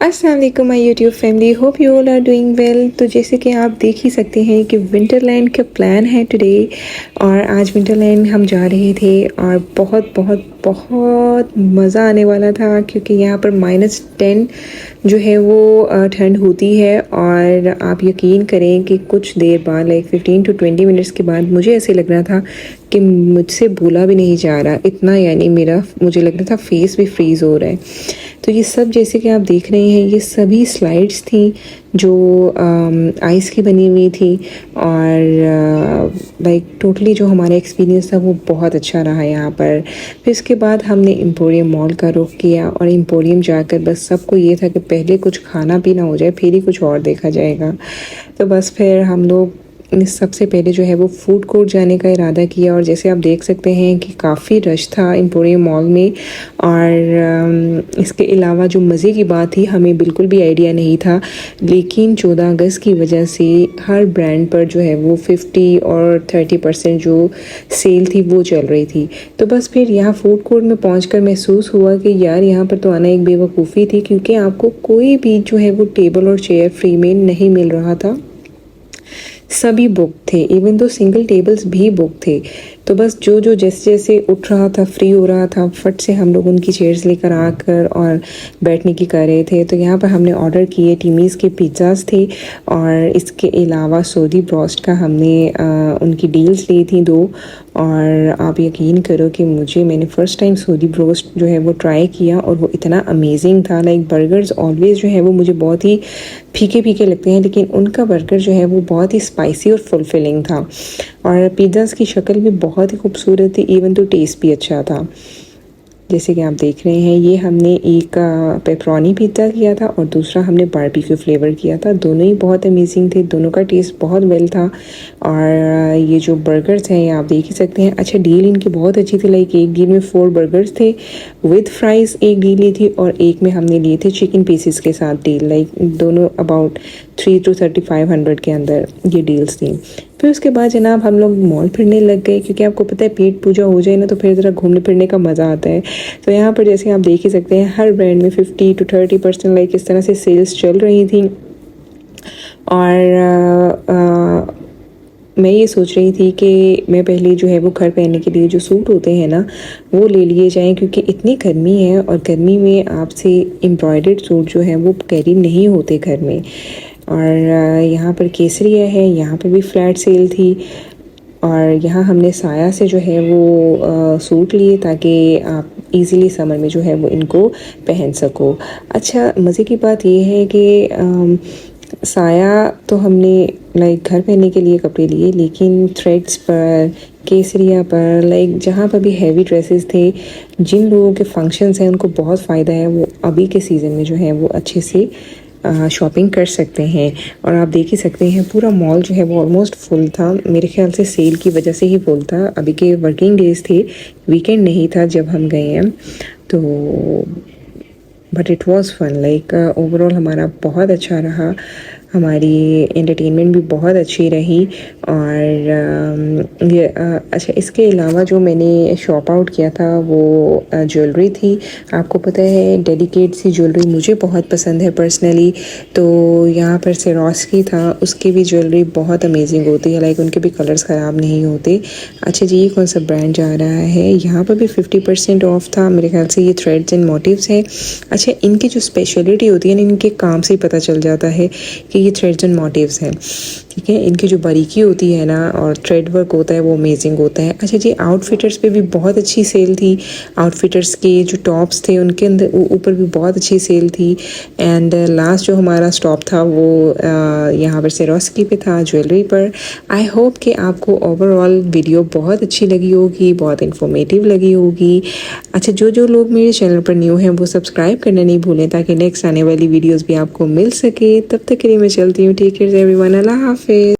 अस्सलाम वालेकुम my YouTube family, hope you all are doing well. तो जैसे कि आप देख ही सकते हैं कि विंटरलैंड का प्लान है टुडे, और आज विंटरलैंड हम जा रहे थे और बहुत बहुत बहुत मज़ा आने वाला था, क्योंकि यहाँ पर -10 जो है वो ठंड होती है। और आप यकीन करें कि कुछ देर बाद, लाइक 15 to 20 मिनट्स के बाद, मुझे ऐसे लग रहा था कि मुझसे बोला भी नहीं जा रहा इतना, यानी मुझे लग रहा था फेस भी फ्रीज़ हो रहा है। तो ये सब जैसे कि आप देख रहे हैं, ये सभी स्लाइड्स थी जो आइस की बनी हुई थी। और लाइक टोटली जो हमारा एक्सपीरियंस था वो बहुत अच्छा रहा यहाँ पर। फिर इसके बाद हमने एम्पोरियम मॉल का रुख किया, और एम्पोरियम जाकर बस सबको ये था कि पहले कुछ खाना पीना हो जाए, फिर ही कुछ और देखा जाएगा। तो बस फिर हम लोग सबसे पहले जो है वो फूड कोर्ट जाने का इरादा किया। और जैसे आप देख सकते हैं कि काफ़ी रश था एम्पोरियम मॉल में। और इसके अलावा जो मज़े की बात थी, हमें बिल्कुल भी आइडिया नहीं था, लेकिन 14 अगस्त की वजह से हर ब्रांड पर जो है वो 50 और 30% जो सेल थी वो चल रही थी। तो बस फिर यहाँ फूड कोर्ट में पहुँच महसूस हुआ कि यार यहाँ पर तो आना एक बेवकूफ़ी थी, क्योंकि आपको कोई भी जो है वो टेबल और चेयर फ्री में नहीं मिल रहा था। सभी बुक थे, इवन तो सिंगल टेबल्स भी बुक थे। तो बस जो जो जैसे जैसे उठ रहा था, फ्री हो रहा था, फट से हम लोग उनकी चेयर्स लेकर आकर और बैठने की कर रहे थे। तो यहाँ पर हमने ऑर्डर किए, टीमीज़ के पिज़्ज़ाज़ थे, और इसके अलावा सऊदी ब्रोस्ट का हमने उनकी डील्स ली थी 2। और आप यकीन करो कि मैंने फ़र्स्ट टाइम सऊदी ब्रोस्ट जो है वो ट्राई किया, और वो इतना अमेजिंग था। लाइक बर्गर्स ऑलवेज़ जो है वो मुझे बहुत ही फीके फीके लगते हैं, लेकिन उनका बर्गर जो है वो बहुत ही स्पाइसी और फुलफिलिंग था। और पिज़्ज़ाज़ की शक्ल भी बहुत ही खूबसूरत थी, इवन तो टेस्ट भी अच्छा था। जैसे कि आप देख रहे हैं, ये हमने एक पेपरोनी पिज़्ज़ा किया था, और दूसरा हमने बारबेक्यू फ्लेवर किया था। दोनों ही बहुत अमेजिंग थे, दोनों का टेस्ट बहुत वेल था। और ये जो बर्गर्स हैं, ये आप देख ही सकते हैं। अच्छा, डील इनकी बहुत अच्छी थी। लाइक एक डील में 4 बर्गर्स थे विद फ्राइज़, एक डील ली थी, और एक में हमने लिए थे चिकन पीसेस के साथ डील। लाइक दोनों अबाउट 3 to 3500 के अंदर ये डील्स थी। फिर उसके बाद जनाब हम लोग मॉल फिरने लग गए, क्योंकि आपको पता है पेट पूजा हो जाए ना तो फिर ज़रा घूमने फिरने का मज़ा आता है। तो यहाँ पर जैसे आप देख ही सकते हैं, हर ब्रांड में 50 to 30% लाइक इस तरह से सेल्स चल रही थी। और मैं ये सोच रही थी कि मैं पहले जो है वो घर पहनने के लिए जो सूट होते हैं ना वो ले लिए जाएं, क्योंकि इतनी गर्मी है, और गर्मी में आपसे एम्ब्रॉयडर्ड सूट जो है वो कैरी नहीं होते घर में। और यहाँ पर केसरिया है, यहाँ पर भी फ्लैट सेल थी। और यहाँ हमने साया से जो है वो सूट लिए, ताकि आप इजीली समर में जो है वो इनको पहन सको। अच्छा, मज़े की बात ये है कि साया तो हमने लाइक घर पहनने के लिए कपड़े लिए, लेकिन थ्रेड्स पर, केसरिया पर, लाइक जहाँ पर भी हैवी ड्रेसेस थे, जिन लोगों के फंक्शंस हैं उनको बहुत फ़ायदा है, वो अभी के सीज़न में जो है वो अच्छे से शॉपिंग कर सकते हैं। और आप देख ही सकते हैं पूरा मॉल जो है वो ऑलमोस्ट फुल था। मेरे ख्याल से सेल की वजह से ही फुल था, अभी के वर्किंग डेज़ थे, वीकेंड नहीं था जब हम गए हैं। तो but it was fun. Like overall हमारा बहुत अच्छा रहा, हमारी एंटरटेनमेंट भी बहुत अच्छी रही। और अच्छा, इसके अलावा जो मैंने शॉप आउट किया था वो ज्वेलरी थी। आपको पता है डेलिकेट सी ज्वेलरी मुझे बहुत पसंद है पर्सनली। तो यहाँ पर सिरोस्की था, उसकी भी ज्वेलरी बहुत अमेजिंग होती है, लाइक उनके भी कलर्स ख़राब नहीं होते। अच्छा जी, ये कौन सा ब्रांड जा रहा है? यहाँ पर भी 50% ऑफ था, मेरे ख्याल से ये थ्रेड्स एंड मोटिव्स है। अच्छा, इनकी जो स्पेशलिटी होती है ना, इनके काम से ही पता चल जाता है कि ये थ्रेड्स एंड मोटिव्स हैं। ठीक है, इनकी जो बारीकी होती है ना और थ्रेड वर्क होता है वो अमेजिंग होता है। अच्छा जी, आउटफिटर्स पे भी बहुत अच्छी सेल थी। आउटफिटर्स के जो टॉप्स थे उनके अंदर ऊपर भी बहुत अच्छी सेल थी। एंड लास्ट जो हमारा स्टॉप था वो यहाँ पर सिरोस्की पे था, ज्वेलरी पर। आई होप कि आपको ओवरऑल वीडियो बहुत अच्छी लगी होगी, बहुत इन्फॉर्मेटिव लगी होगी। अच्छा, जो जो लोग मेरे चैनल पर न्यू हैं वो सब्सक्राइब करना नहीं भूलें, ताकि नेक्स्ट आने वाली वीडियोज़ भी आपको मिल सके। तब तक के लिए मैं चलती हूँ। टेक केयर एवरीवन, अल्लाह हाफिज़।